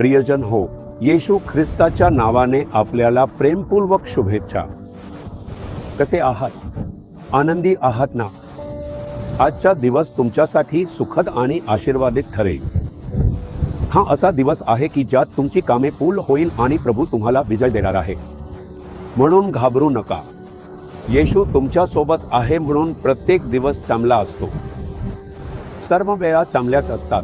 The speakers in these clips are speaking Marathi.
प्रियजन हो, येशू ख्रिस्ताच्या नावाने आपल्याला प्रेमपूर्वक शुभेच्छा. कसे आहात? आनंदी आहात ना? आजचा दिवस तुमच्यासाठी सुखद आणि आशीर्वादित ठरेल. हा असा दिवस आहे की ज्यात तुमची कामे पूर्ण होईल आणि प्रभू तुम्हाला विजय देणार आहे. म्हणून घाबरू नका. येशू तुमच्या सोबत आहे म्हणून प्रत्येक दिवस चांगला असतो. सर्व वेळा चांगल्याच असतात.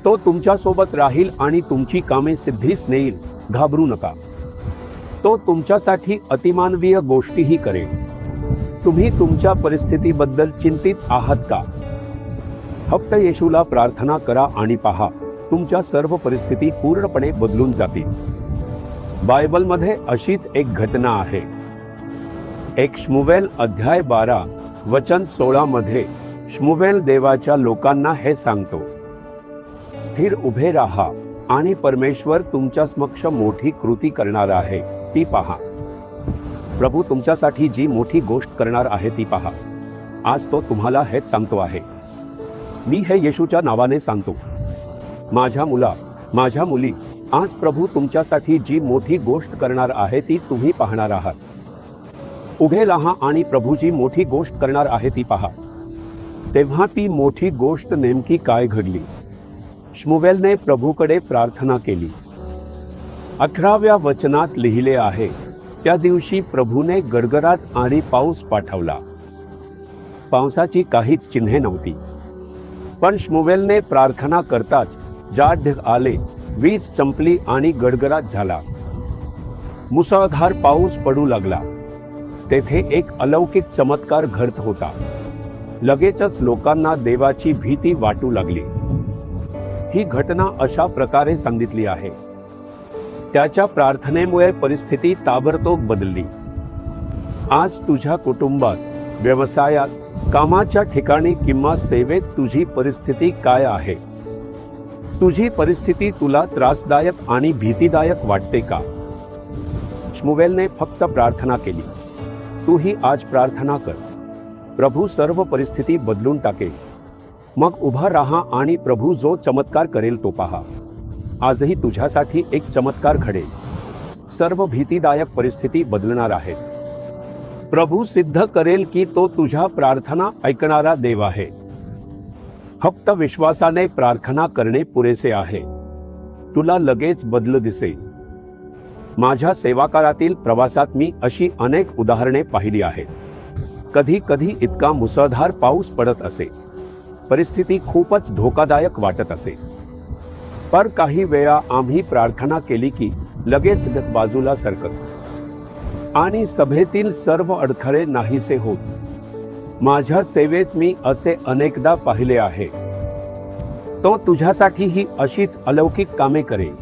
तो तुमच्या सोबत राहील आणि तुमची कामे सिद्धीस नेईल. घाबरू नका. तो तुमच्यासाठी अतिमानवीय गोष्टीही करेल. तुम्ही तुमच्या परिस्थितीबद्दल चिंतित आहात का? फक्त येशूला प्रार्थना करा आणि पहा, तुमच्या सर्व परिस्थिती पूर्णपणे बदलून जातील. बायबलमध्ये अशीच एक घटना आहे. एक शमूएल अध्याय 12 वचन 16 मध्ये शमूएल देवाच्या लोकांना हे सांगतो, स्थिर उभे राहा आणि परमेश्वर तुमच्या समक्ष मोठी कृती करणार आहे ती पहा. प्रभू तुमच्यासाठी जी मोठी गोष्ट करणार आहे ती पहा. आज तो तुम्हाला हेच सांगतो आहे. मी हे येशूच्या नावाने सांगतो, माझ्या मुला, माझ्या मुली, आज प्रभू तुमच्यासाठी जी मोठी गोष्ट करणार आहे ती तुम्ही पाहणार आहात. उभे राहा आणि प्रभू जी मोठी गोष्ट करणार आहे ती पहा. तेव्हा ती मोठी गोष्ट नेमकी काय घडली? शमूएलने प्रभूकडे प्रार्थना केली. 18व्या वचनात लिहिले आहे, त्या दिवशी प्रभूने गडगडाट आणि पाऊस पाठवला. पावसाची काहीच चिन्हे नव्हती. पण शमूएलने प्रार्थना करताच जाड ढग आले, वीज चमकली आणि गडगडाट झाला. मुसळधार पाऊस पडू लागला. तेथे एक अलौकिक चमत्कार घडत होता. लगेचच लोकांना देवाची भीती वाटू लागली. ही घटना अशा प्रकारे सांगितली आहे, त्याच्या प्रार्थनेमुळे परिस्थिती ताबडतोब बदलली. आज तुझ्या कुटुंबात, व्यवसायात, कामाच्या ठिकाणी किंवा सेवेत तुझी परिस्थिती काय आहे? तुझी परिस्थिती तुला त्रासदायक आणि भीतीदायक वाटते का? शमूएलने फक्त प्रार्थना केली. तूही आज प्रार्थना कर. प्रभू सर्व परिस्थिती बदलून टाकेल. मग उभा राहा आणि प्रभू जो चमत्कार करेल तो पहा. आजही तुझ्यासाठी एक चमत्कार घडेल. सर्व भीतीदायक परिस्थिती बदलणार आहेत. प्रभू सिद्ध करेल की तो तुझ्या प्रार्थना ऐकणारा देव आहे. फक्त विश्वासाने प्रार्थना करणे पुरेसे आहे. तुला लगेच बदल दिसेल. माझ्या सेवाकाळातील प्रवासात मी अशी अनेक उदाहरणे पाहिली आहेत. कधी कधी इतका मुसळधार पाऊस पडत असे, परिस्थिती खूपच धोकादायक वाटत असे. पर काही वेळा आम्ही प्रार्थना केली की लगेच बाजूला सरकत आणि सभेतील सर्व अडथळे नाहीसे होत. माझ्या सेवेत मी असे अनेकदा पाहिले आहे. तो तुझ्यासाठीही अशीच अलौकिक कामे करेल.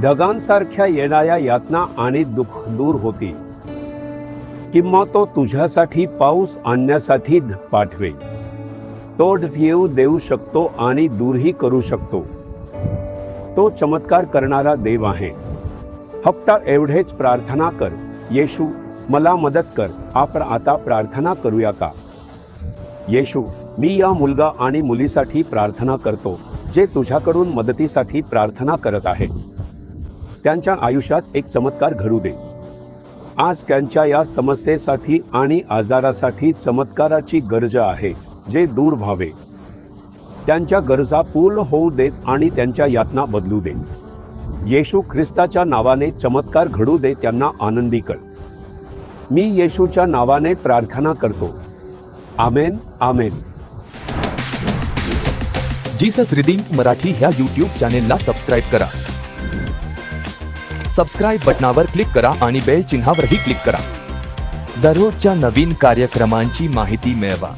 ढगांसारख्या येणाऱ्या यातना आणि दुःख दूर होतील, किंवा तो तुझ्यासाठी पाऊस आणण्यासाठी पाठवेल. तो ढग देऊ शकतो आणि दूरही करू शकतो. तो चमत्कार करणारा देव आहे. फक्त एवढेच प्रार्थना कर, येशू मला मदत कर. आपण आता प्रार्थना करूया का? येशू, मी या मुलगा आणि मुलीसाठी प्रार्थना करतो जे तुझ्याकडून मदतीसाठी प्रार्थना करत आहे. त्यांच्या आयुष्यात एक चमत्कार घडू दे. आज त्यांच्या या समस्येसाठी आणि आजारासाठी चमत्काराची गरज आहे जे दूर व्हावे. त्यांच्या गरजा पूर्ण होऊ देत आणि त्यांच्या यातना बदलू दे. येशू ख्रिस्ताच्या नावाने चमत्कार घडू दे. त्यांना आनंदी कर. मी येशूच्या नावाने प्रार्थना करतो. आमेन, आमेन. जीसस रिडीम्ड मराठी ह्या यूट्यूब चॅनेलला सबस्क्राईब करा. सबस्क्राईब बटनावर क्लिक करा आणि बेल चिन्हावरही क्लिक करा. दररोजच्या नवीन कार्यक्रमांची माहिती मिळवा.